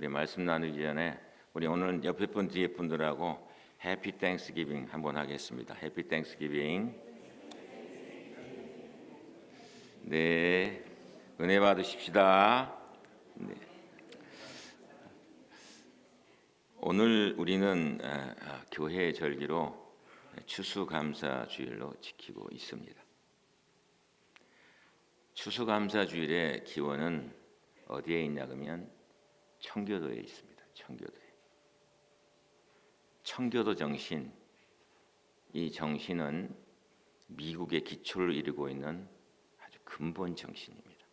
우리 말씀 나누기 전에 우리 오늘 옆에 분 뒤에 분들하고 해피 땡스기빙 한번 하겠습니다. 해피 땡스기빙. 네, 은혜 받으십시다. 네. 오늘 우리는 교회의 절기로 추수감사주일로 지키고 있습니다. 추수감사주일의 기원은 어디에 있냐 그러면 청교도에 있습니다. 청교도 정신, 이 정신은 미국의 기초를 이루고 있는 아주 근본 정신입니다.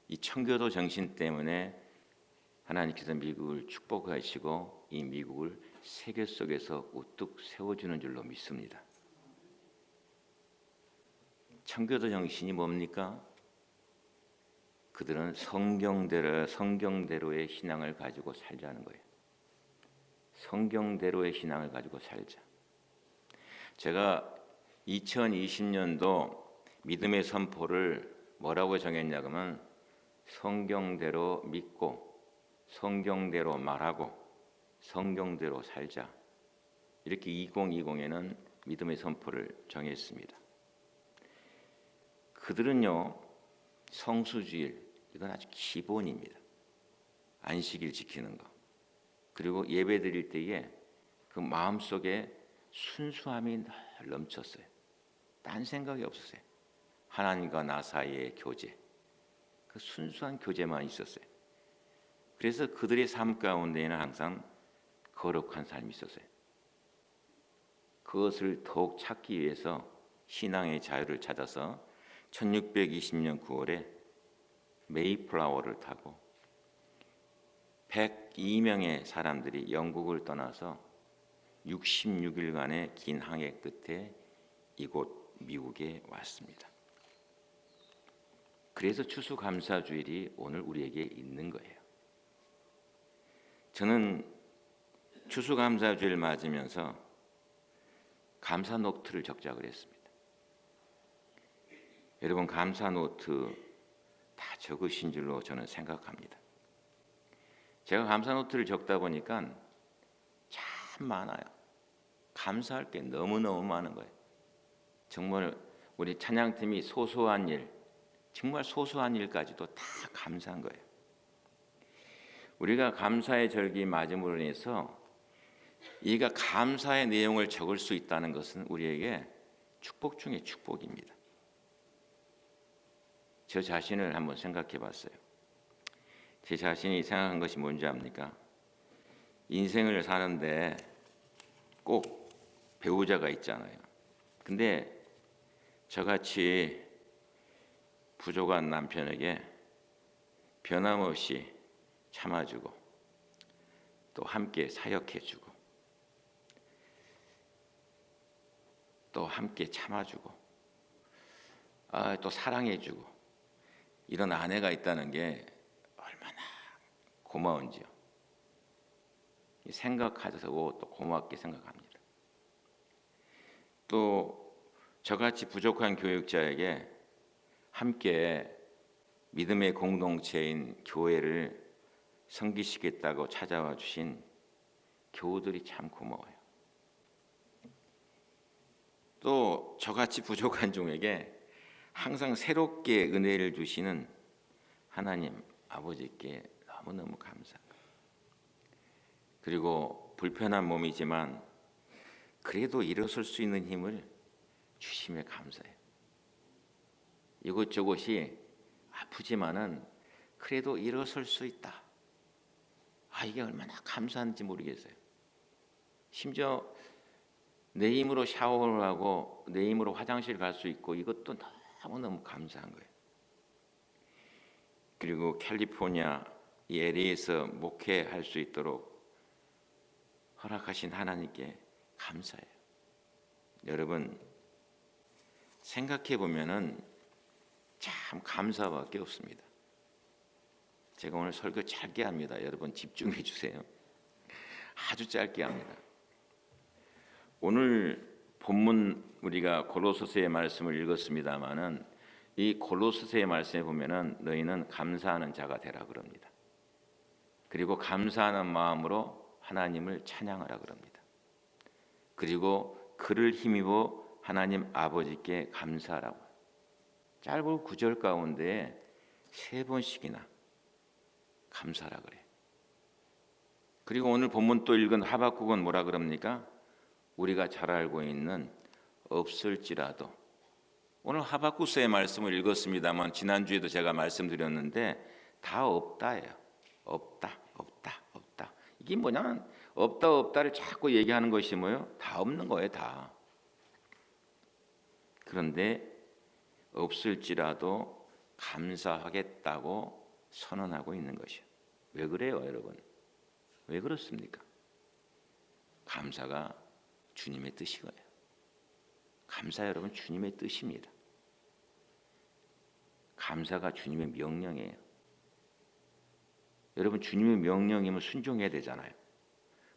이 청교도 정신 때문에 하나님께서 미국을 축복하시고 이 미국을 세계 속에서 우뚝 세워주는 줄로 믿습니다. 청교도 정신이 뭡니까? 그들은 성경대로의 신앙을 가지고 살자는 거예요. 성경대로의 신앙을 가지고 살자. 제가 2020년도 믿음의 선포를 뭐라고 정했냐 그러면 성경대로 믿고 성경대로 말하고 성경대로 살자. 이렇게 2020에는 믿음의 선포를 정했습니다. 그들은요, 성수주일, 이건 아주 기본입니다. 안식일 지키는 거. 그리고 예배 드릴 때에 그 마음속에 순수함이 늘 넘쳤어요. 딴 생각이 없었어요. 하나님과 나 사이의 교제, 그 순수한 교제만 있었어요. 그래서 그들의 삶 가운데에는 항상 거룩한 삶이 있었어요. 그것을 더욱 찾기 위해서 신앙의 자유를 찾아서 1620년 9월에 메이플라워를 타고 102명의 사람들이 영국을 떠나서 66일간의 긴 항해 끝에 이곳 미국에 왔습니다. 그래서 추수감사주일이 오늘 우리에게 있는 거예요. 저는 추수감사주일 맞으면서 감사 노트를 적자 그랬습니다. 여러분 감사 노트 다 적으신 줄로 저는 생각합니다. 제가 감사 노트를 적다 보니까 참 많아요. 감사할 게 너무너무 많은 거예요. 정말 우리 찬양팀이 소소한 일, 정말 소소한 일까지도 다 감사한 거예요. 우리가 감사의 절기 맞음으로 인해서 이가 감사의 내용을 적을 수 있다는 것은 우리에게 축복 중에 축복입니다. 저 자신을 한번 생각해 봤어요. 제 자신이 생각한 것이 뭔지 압니까? 인생을 사는데 꼭 배우자가 있잖아요. 근데 저같이 부족한 남편에게 변함없이 참아주고 또 함께 사역해주고 또 함께 참아주고 또 사랑해주고 이런 아내가 있다는 게 얼마나 고마운지요. 생각하셔서 또 고맙게 생각합니다. 또 저같이 부족한 교육자에게 함께 믿음의 공동체인 교회를 섬기시겠다고 찾아와 주신 교우들이 참 고마워요. 또 저같이 부족한 종에게 항상 새롭게 은혜를 주시는 하나님 아버지께 너무너무 감사합니다. 그리고 불편한 몸이지만 그래도 일어설 수 있는 힘을 주심에 감사해요. 이것저것이 아프지만은 그래도 일어설 수 있다. 이게 얼마나 감사한지 모르겠어요. 심지어 내 힘으로 샤워를 하고 내 힘으로 화장실 갈 수 있고 이것도 너무너무 감사한 거예요. 그리고 캘리포니아 LA에서 목회할 수 있도록 허락하신 하나님께 감사해요. 여러분 생각해 보면은 참 감사밖에 없습니다. 제가 오늘 설교 짧게 합니다. 여러분 집중해 주세요. 아주 짧게 합니다. 오늘 본문 우리가 골로새서의 말씀을 읽었습니다마는 이 골로새서의 말씀에 보면은 너희는 감사하는 자가 되라 그럽니다. 그리고 감사하는 마음으로 하나님을 찬양하라 그럽니다. 그리고 그를 힘입어 하나님 아버지께 감사하라고. 짧은 구절 가운데 3번씩이나 감사하라 그래. 그리고 오늘 본문 또 읽은 하박국은 뭐라 그럽니까? 우리가 잘 알고 있는 없을지라도. 오늘 하박국서의 말씀을 읽었습니다만 지난주에도 제가 말씀드렸는데 다 없다예요. 없다. 이게 뭐냐면 없다를 자꾸 얘기하는 것이 뭐예요? 다 없는 거예요, 다. 그런데 없을지라도 감사하겠다고 선언하고 있는 것이에요. 왜 그래요, 여러분? 왜 그렇습니까? 감사가 주님의 뜻이거든요. 감사 여러분 주님의 뜻입니다. 감사가 주님의 명령이에요. 여러분 주님의 명령이면 순종해야 되잖아요.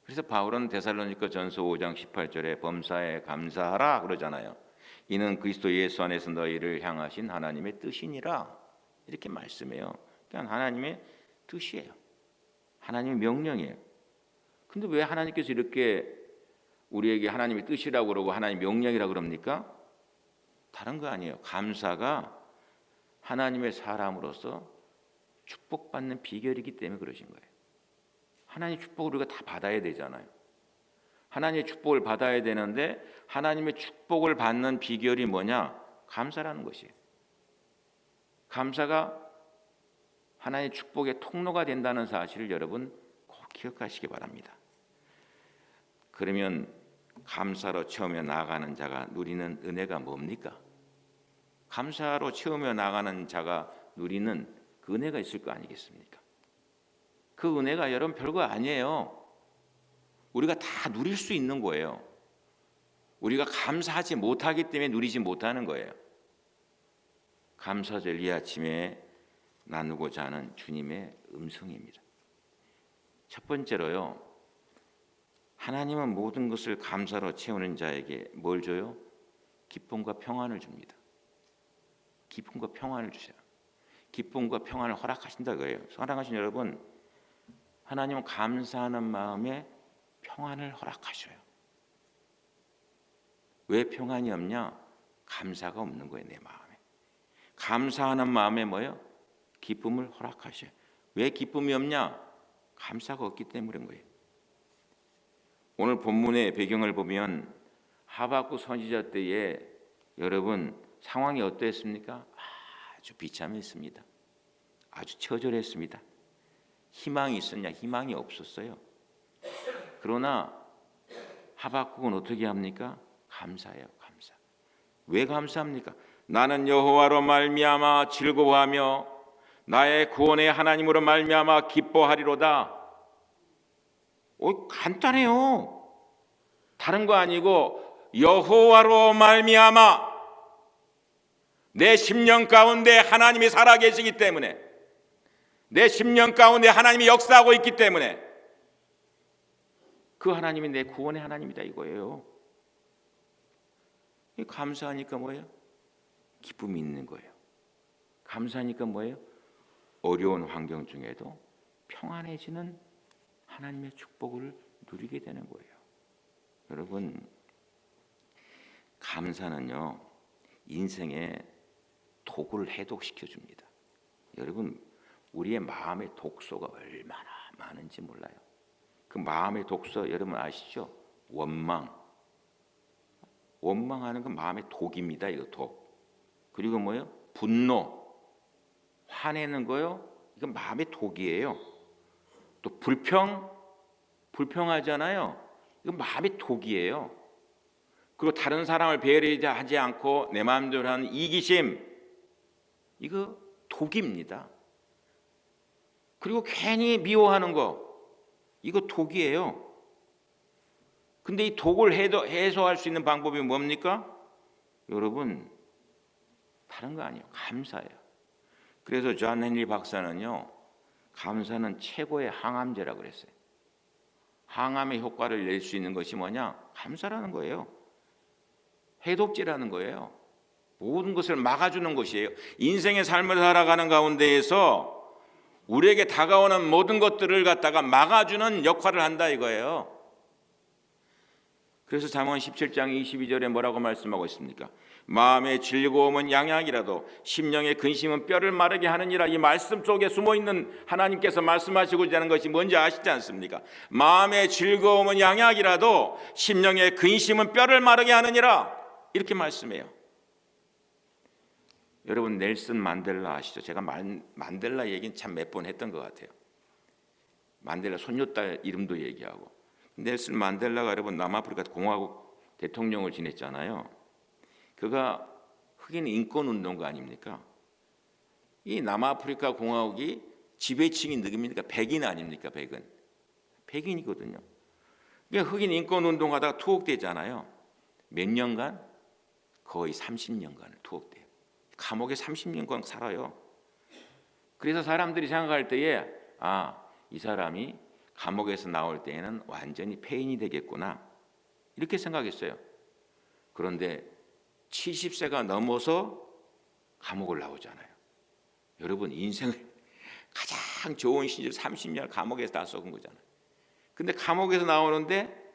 그래서 바울은 데살로니가전서 5장 18절에 범사에 감사하라 그러잖아요. 이는 그리스도 예수 안에서 너희를 향하신 하나님의 뜻이니라 이렇게 말씀해요. 그러니까 하나님의 뜻이에요. 하나님의 명령이에요. 근데 왜 하나님께서 이렇게 우리에게 하나님의 뜻이라고 그러고 하나님의 명령이라고 그럽니까? 다른 거 아니에요. 감사가 하나님의 사람으로서 축복받는 비결이기 때문에 그러신 거예요. 하나님의 축복을 우리가 다 받아야 되잖아요. 하나님의 축복을 받아야 되는데 하나님의 축복을 받는 비결이 뭐냐? 감사라는 것이에요. 감사가 하나님의 축복의 통로가 된다는 사실을 여러분 꼭 기억하시기 바랍니다. 그러면 감사로 채우며 나아가는 자가 누리는 은혜가 뭡니까? 감사로 채우며 나아가는 자가 누리는 그 은혜가 있을 거 아니겠습니까? 그 은혜가 여러분 별거 아니에요. 우리가 다 누릴 수 있는 거예요. 우리가 감사하지 못하기 때문에 누리지 못하는 거예요. 감사절 이 아침에 나누고자 하는 주님의 음성입니다. 첫 번째로요. 하나님은 모든 것을 감사로 채우는 자에게 뭘 줘요? 기쁨과 평안을 줍니다. 기쁨과 평안을 주세요. 기쁨과 평안을 허락하신다 그래요. 사랑하신 여러분, 하나님은 감사하는 마음에 평안을 허락하셔요. 왜 평안이 없냐? 감사가 없는 거예요, 내 마음에. 감사하는 마음에 뭐예요? 기쁨을 허락하셔요. 왜 기쁨이 없냐? 감사가 없기 때문인 거예요. 오늘 본문의 배경을 보면 하박국 선지자 때에 여러분 상황이 어땠습니까? 아주 비참했습니다. 아주 처절했습니다. 희망이 있었냐? 희망이 없었어요. 그러나 하박국은 어떻게 합니까? 감사해요. 감사. 왜 감사합니까? 나는 여호와로 말미암아 즐거워하며 나의 구원의 하나님으로 말미암아 기뻐하리로다. 간단해요. 다른 거 아니고 여호와로 말미암아 내 심령 가운데 하나님이 살아계시기 때문에, 내 심령 가운데 하나님이 역사하고 있기 때문에 그 하나님이 내 구원의 하나님이다 이거예요. 감사하니까 뭐예요? 기쁨이 있는 거예요. 감사하니까 뭐예요? 어려운 환경 중에도 평안해지는 하나님의 축복을 누리게 되는 거예요. 여러분, 감사는요 인생의 독을 해독시켜 줍니다. 여러분, 우리의 마음의 독소가 얼마나 많은지 몰라요. 그 마음의 독소 여러분 아시죠? 원망하는 건 마음의 독입니다. 이거 독. 그리고 뭐예요? 분노, 화내는 거요. 이건 마음의 독이에요. 또 불평하잖아요. 이건 마음의 독이에요. 그리고 다른 사람을 배려하지 않고 내 마음대로 하는 이기심, 이거 독입니다. 그리고 괜히 미워하는 거, 이거 독이에요. 근데 이 독을 해소할 수 있는 방법이 뭡니까? 여러분, 다른 거 아니에요. 감사예요. 그래서 존 헨리 박사는요, 감사는 최고의 항암제라고 그랬어요. 항암의 효과를 낼 수 있는 것이 뭐냐? 감사라는 거예요. 해독제라는 거예요. 모든 것을 막아주는 것이에요. 인생의 삶을 살아가는 가운데에서 우리에게 다가오는 모든 것들을 갖다가 막아주는 역할을 한다 이거예요. 그래서 잠언 17장 22절에 뭐라고 말씀하고 있습니까? 마음의 즐거움은 양약이라도 심령의 근심은 뼈를 마르게 하느니라. 이 말씀 속에 숨어있는 하나님께서 말씀하시고자 하는 것이 뭔지 아시지 않습니까? 마음의 즐거움은 양약이라도 심령의 근심은 뼈를 마르게 하느니라. 이렇게 말씀해요. 여러분 넬슨 만델라 아시죠? 제가 만델라 얘기는 참 몇 번 했던 것 같아요. 만델라 손녀딸 이름도 얘기하고. 넬슨 만델라가 여러분 남아프리카 공화국 대통령을 지냈잖아요. 그가 흑인 인권 운동가 아닙니까? 이 남아프리카 공화국이 지배층이 누굽니까? 백인 아닙니까? 백인이거든요. 그러니까 흑인 인권 운동하다가 투옥되잖아요. 몇 년간? 거의 30년간을 투옥돼요. 감옥에 30년간 살아요. 그래서 사람들이 생각할 때에 이 사람이 감옥에서 나올 때에는 완전히 폐인이 되겠구나 이렇게 생각했어요. 그런데 70세가 넘어서 감옥을 나오잖아요. 여러분 인생을 가장 좋은 시절 30년 감옥에서 다 썩은 거잖아요. 근데 감옥에서 나오는데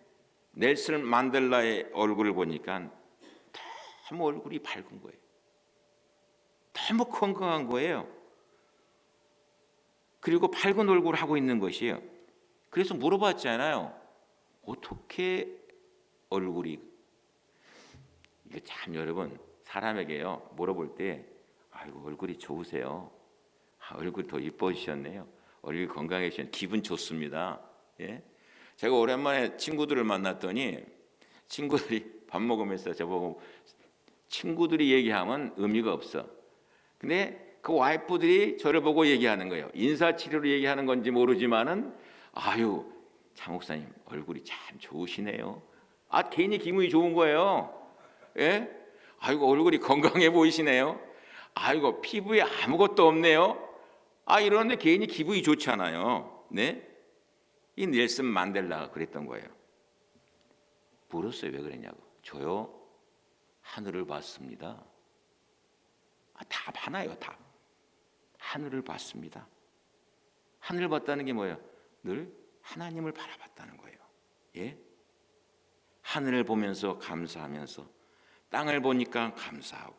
넬슨 만델라의 얼굴을 보니까 너무 얼굴이 밝은 거예요. 너무 건강한 거예요. 그리고 밝은 얼굴을 하고 있는 것이에요. 그래서 물어봤잖아요. 어떻게 얼굴이 이게 참 여러분 사람에게요 물어볼 때 아이고 얼굴이 좋으세요. 얼굴 더 이뻐지셨네요. 얼굴 건강해지셨네요. 기분 좋습니다. 예? 제가 오랜만에 친구들을 만났더니 친구들이 밥 먹으면서 저보고 친구들이 얘기하면 의미가 없어. 근데 그 와이프들이 저를 보고 얘기하는 거예요. 인사치레로 얘기하는 건지 모르지만은 아유 장 목사님 얼굴이 참 좋으시네요. 괜히 기분이 좋은 거예요. 예? 아이고 얼굴이 건강해 보이시네요. 아이고 피부에 아무것도 없네요. 이러는데 괜히 기분이 좋잖아요. 네? 이 넬슨 만델라가 그랬던 거예요. 물었어요. 왜 그랬냐고. 저요 하늘을 봤습니다. 답 하나요. 답. 하늘을 봤습니다. 하늘을 봤다는 게 뭐예요? 늘 하나님을 바라봤다는 거예요. 예? 하늘을 보면서 감사하면서 땅을 보니까 감사하고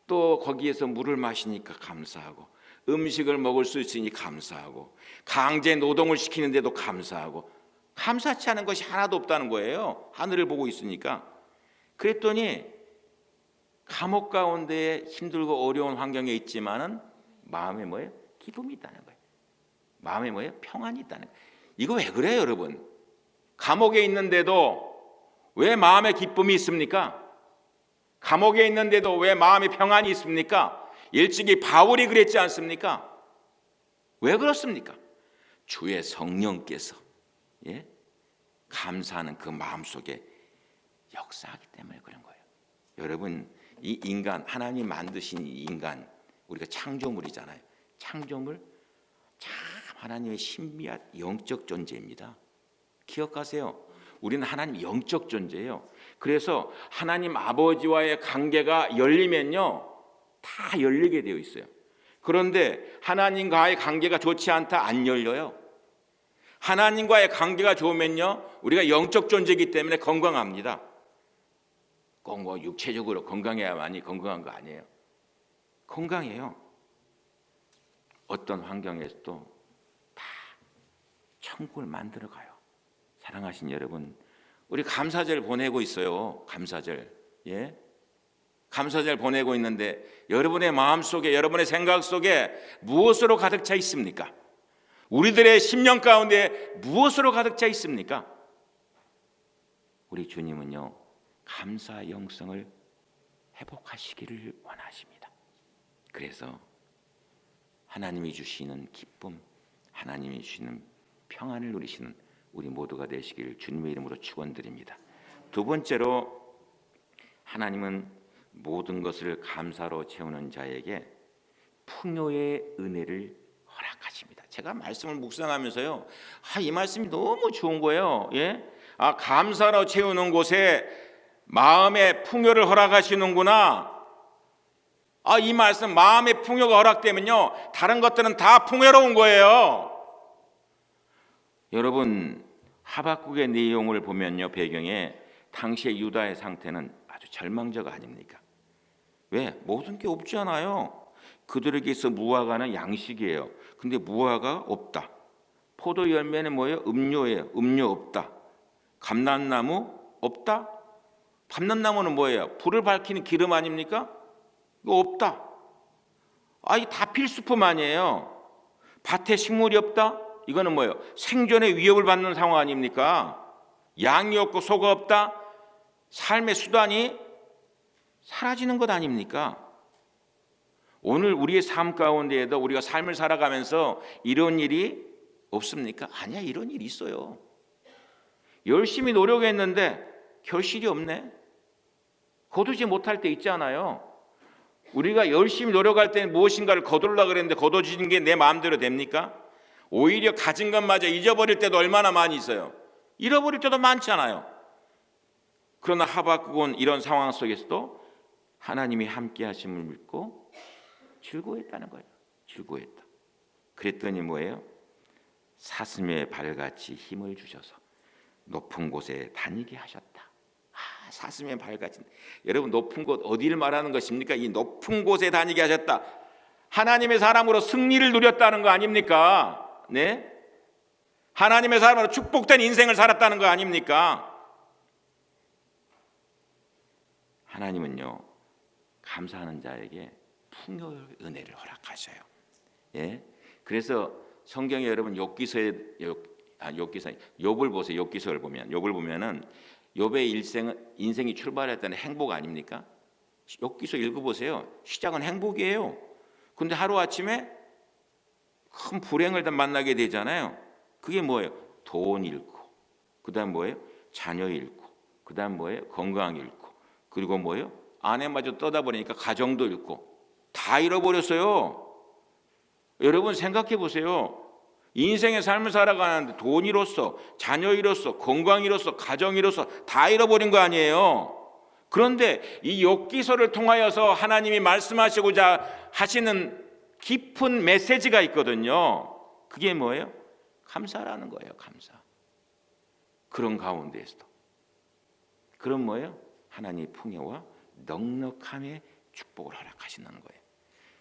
또 거기에서 물을 마시니까 감사하고 음식을 먹을 수 있으니 감사하고 강제 노동을 시키는데도 감사하고 감사치 않은 것이 하나도 없다는 거예요. 하늘을 보고 있으니까. 그랬더니 감옥 가운데 힘들고 어려운 환경에 있지만은 마음에 뭐예요? 기쁨이 있다는 거예요. 마음에 뭐예요? 평안이 있다는 거예요. 이거 왜 그래요, 여러분? 감옥에 있는데도 왜 마음에 기쁨이 있습니까? 감옥에 있는데도 왜 마음에 평안이 있습니까? 일찍이 바울이 그랬지 않습니까? 왜 그렇습니까? 주의 성령께서 감사하는 그 마음속에 역사하기 때문에 그런 거예요. 여러분 이 인간 하나님 만드신 이 인간 우리가 창조물이잖아요. 창조물 참 하나님의 신비한 영적 존재입니다. 기억하세요. 우리는 하나님 영적 존재예요. 그래서 하나님 아버지와의 관계가 열리면요 다 열리게 되어 있어요. 그런데 하나님과의 관계가 좋지 않다 안 열려요. 하나님과의 관계가 좋으면요 우리가 영적 존재이기 때문에 건강합니다. 꼭 뭐 육체적으로 건강해야만이 건강한 거 아니에요. 건강해요. 어떤 환경에서도 다 천국을 만들어 가요. 사랑하신 여러분, 우리 감사절 보내고 있어요. 감사절. 예? 감사절 보내고 있는데 여러분의 마음속에 여러분의 생각 속에 무엇으로 가득 차 있습니까? 우리들의 심령 가운데 무엇으로 가득 차 있습니까? 우리 주님은요 감사 영성을 회복하시기를 원하십니다. 그래서 하나님이 주시는 기쁨, 하나님이 주시는 평안을 누리시는 우리 모두가 되시기를 주님의 이름으로 축원드립니다. 두 번째로 하나님은 모든 것을 감사로 채우는 자에게 풍요의 은혜를 허락하십니다. 제가 말씀을 묵상하면서요, 이 말씀이 너무 좋은 거예요. 예? 감사로 채우는 곳에 마음의 풍요를 허락하시는구나. 이 말씀 마음의 풍요가 허락되면요 다른 것들은 다 풍요로운 거예요. 여러분 하박국의 내용을 보면요 배경에 당시의 유다의 상태는 아주 절망적 아닙니까? 왜? 모든 게 없잖아요. 그들에게 있어 무화과는 양식이에요. 근데 무화과 없다. 포도 열매는 뭐예요? 음료예요. 음료 없다. 감람나무 없다. 감람나무는 뭐예요? 불을 밝히는 기름 아닙니까? 이거 없다. 이 다 필수품 아니에요. 밭에 식물이 없다. 이거는 뭐예요? 생존의 위협을 받는 상황 아닙니까? 양이 없고 소가 없다. 삶의 수단이 사라지는 것 아닙니까? 오늘 우리의 삶 가운데에도 우리가 삶을 살아가면서 이런 일이 없습니까? 아니야, 이런 일이 있어요. 열심히 노력했는데 결실이 없네. 거두지 못할 때 있잖아요. 우리가 열심히 노력할 때는 무엇인가를 거두려고 그랬는데 거둬지는 게 내 마음대로 됩니까? 오히려 가진 것마저 잊어버릴 때도 얼마나 많이 있어요. 잃어버릴 때도 많잖아요. 그러나 하박국은 이런 상황 속에서도 하나님이 함께 하심을 믿고 즐거워했다는 거예요. 즐거워했다. 그랬더니 뭐예요? 사슴의 발같이 힘을 주셔서 높은 곳에 다니게 하셨다. 사슴의 발같이. 여러분 높은 곳 어디를 말하는 것입니까? 이 높은 곳에 다니게 하셨다. 하나님의 사람으로 승리를 누렸다는 거 아닙니까? 네? 하나님의 사람으로 축복된 인생을 살았다는 거 아닙니까? 하나님은요 감사하는 자에게 풍요의 은혜를 허락하셔요. 예? 그래서 성경에 여러분 욥을 보세요. 욥기서를 보면 욥을 보면은 욥의 인생이 출발했다는 행복 아닙니까? 욥기서 읽어보세요. 시작은 행복이에요. 근데 하루아침에 큰 불행을 만나게 되잖아요. 그게 뭐예요? 돈 잃고, 그 다음 뭐예요? 자녀 잃고, 그 다음 뭐예요? 건강 잃고, 그리고 뭐예요? 아내마저 떠다 보니까 가정도 잃고 다 잃어버렸어요. 여러분 생각해 보세요. 인생의 삶을 살아가는데 돈 잃었어, 자녀 잃었어, 건강 잃었어, 가정 잃었어, 다 잃어버린 거 아니에요. 그런데 이 욥기서를 통하여서 하나님이 말씀하시고자 하시는 깊은 메시지가 있거든요. 그게 뭐예요? 감사라는 거예요. 감사. 그런 가운데에서도 그런 뭐예요? 하나님의 풍요와 넉넉함의 축복을 허락하시는 거예요.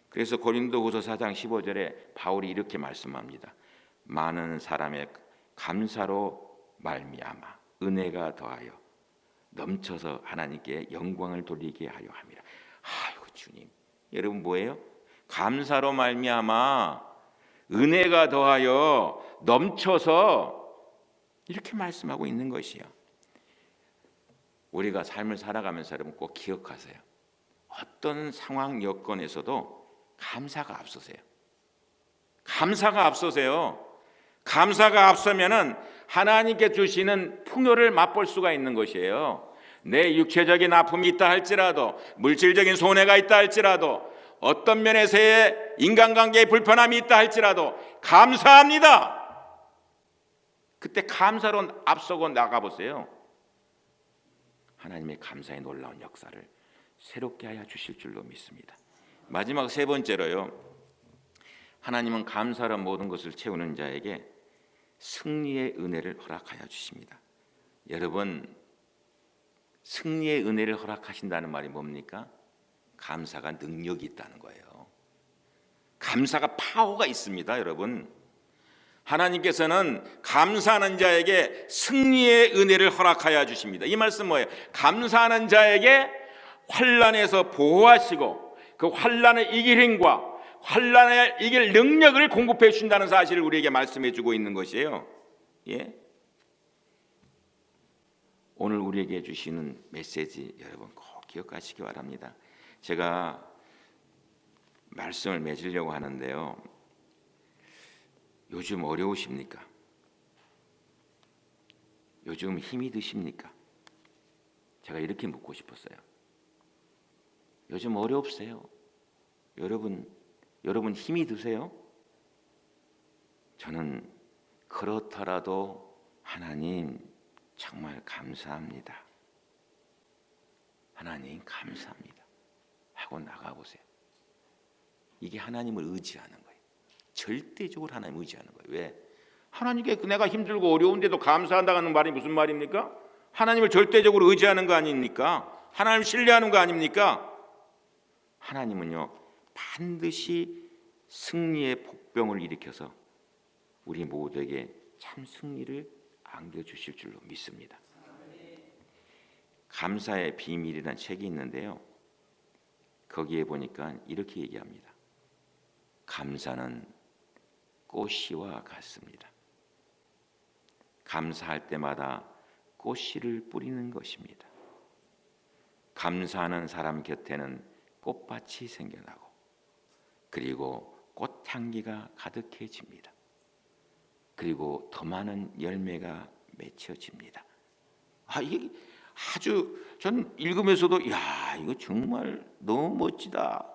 그래서 고린도후서 4장 15절에 바울이 이렇게 말씀합니다. 많은 사람의 감사로 말미암아 은혜가 더하여 넘쳐서 하나님께 영광을 돌리게 하려 함이라. 아이고 주님, 여러분 뭐예요? 감사로 말미암아 은혜가 더하여 넘쳐서 이렇게 말씀하고 있는 것이요. 우리가 삶을 살아가면서 여러분 꼭 기억하세요. 어떤 상황 여건에서도 감사가 앞서세요. 감사가 앞서세요. 감사가 앞서면은 하나님께 주시는 풍요를 맛볼 수가 있는 것이에요. 내 육체적인 아픔이 있다 할지라도, 물질적인 손해가 있다 할지라도, 어떤 면에서의 인간관계의 불편함이 있다 할지라도 감사합니다. 그때 감사로 앞서고 나가보세요. 하나님의 감사의 놀라운 역사를 새롭게 하여 주실 줄로 믿습니다. 마지막 세 번째로요, 하나님은 감사로 모든 것을 채우는 자에게 승리의 은혜를 허락하여 주십니다. 여러분, 승리의 은혜를 허락하신다는 말이 뭡니까? 감사가 능력이 있다는 거예요. 감사가 파워가 있습니다, 여러분. 하나님께서는 감사하는 자에게 승리의 은혜를 허락하여 주십니다. 이 말씀 뭐예요? 감사하는 자에게 환난에서 보호하시고 그 환난을 이길 힘과 환난을 이길 능력을 공급해 주신다는 사실을 우리에게 말씀해 주고 있는 것이에요. 예? 오늘 우리에게 주시는 메시지 여러분 꼭 기억하시기 바랍니다. 제가 말씀을 맺으려고 하는데요. 요즘 어려우십니까? 요즘 힘이 드십니까? 제가 이렇게 묻고 싶었어요. 요즘 어렵으세요? 여러분 힘이 드세요? 저는 그렇더라도 하나님 정말 감사합니다. 하나님 감사합니다. 하고 나가보세요. 이게 하나님을 의지하는 거예요. 절대적으로 하나님을 의지하는 거예요. 왜? 하나님께 내가 힘들고 어려운데도 감사한다는 말이 무슨 말입니까? 하나님을 절대적으로 의지하는 거 아닙니까? 하나님을 신뢰하는 거 아닙니까? 하나님은요 반드시 승리의 복병을 일으켜서 우리 모두에게 참 승리를 안겨주실 줄로 믿습니다. 감사의 비밀이라는 책이 있는데요, 거기에 보니까 이렇게 얘기합니다. 감사는 꽃씨와 같습니다. 감사할 때마다 꽃씨를 뿌리는 것입니다. 감사하는 사람 곁에는 꽃밭이 생겨나고 그리고 꽃향기가 가득해집니다. 그리고 더 많은 열매가 맺혀집니다. 이게 아주 전 읽으면서도 야, 이거 정말 너무 멋지다.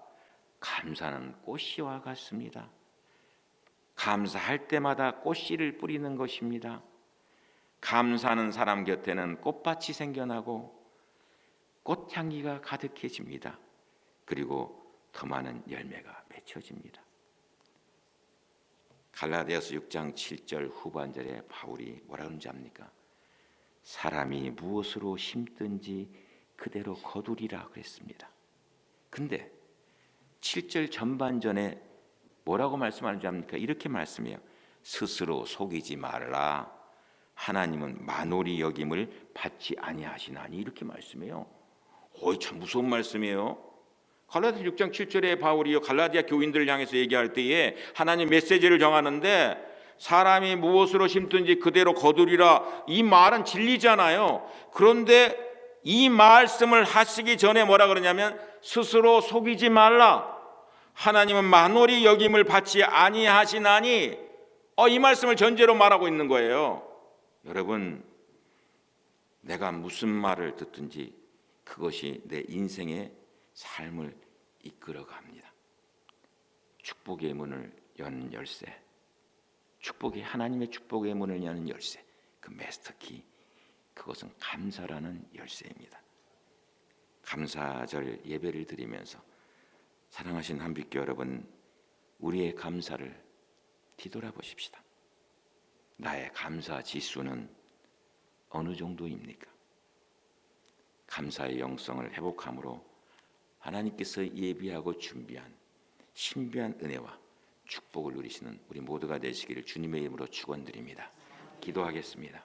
감사는 꽃씨와 같습니다. 감사할 때마다 꽃씨를 뿌리는 것입니다. 감사하는 사람 곁에는 꽃밭이 생겨나고 꽃향기가 가득해집니다. 그리고 더 많은 열매가 맺혀집니다. 갈라디아서 6장 7절 후반절에 바울이 뭐라 그러는지 압니까? 사람이 무엇으로 심든지 그대로 거두리라 그랬습니다. 근데 7절 전반전에 뭐라고 말씀하는지 압니까? 이렇게 말씀해요. 스스로 속이지 말라. 하나님은 만홀히 여김을 받지 아니하시나니. 이렇게 말씀해요. 참 무서운 말씀이에요. 갈라디아 6장 7절에 바울이요 갈라디아 교인들을 향해서 얘기할 때에 하나님 메시지를 정하는데 사람이 무엇으로 심든지 그대로 거두리라, 이 말은 진리잖아요. 그런데 이 말씀을 하시기 전에 뭐라 그러냐면 스스로 속이지 말라. 하나님은 만홀히 여김을 받지 아니하시나니. 이 말씀을 전제로 말하고 있는 거예요. 여러분, 내가 무슨 말을 듣든지 그것이 내 인생의 삶을 이끌어갑니다. 축복의 문을 여는 열쇠, 하나님의 축복의 문을 여는 열쇠, 그 마스터키, 그것은 감사라는 열쇠입니다. 감사절 예배를 드리면서 사랑하신 한빛교 여러분, 우리의 감사를 뒤돌아보십시다. 나의 감사 지수는 어느 정도입니까? 감사의 영성을 회복함으로 하나님께서 예비하고 준비한 신비한 은혜와 축복을 누리시는 우리 모두가 되시기를 주님의 이름으로 축원드립니다. 기도하겠습니다.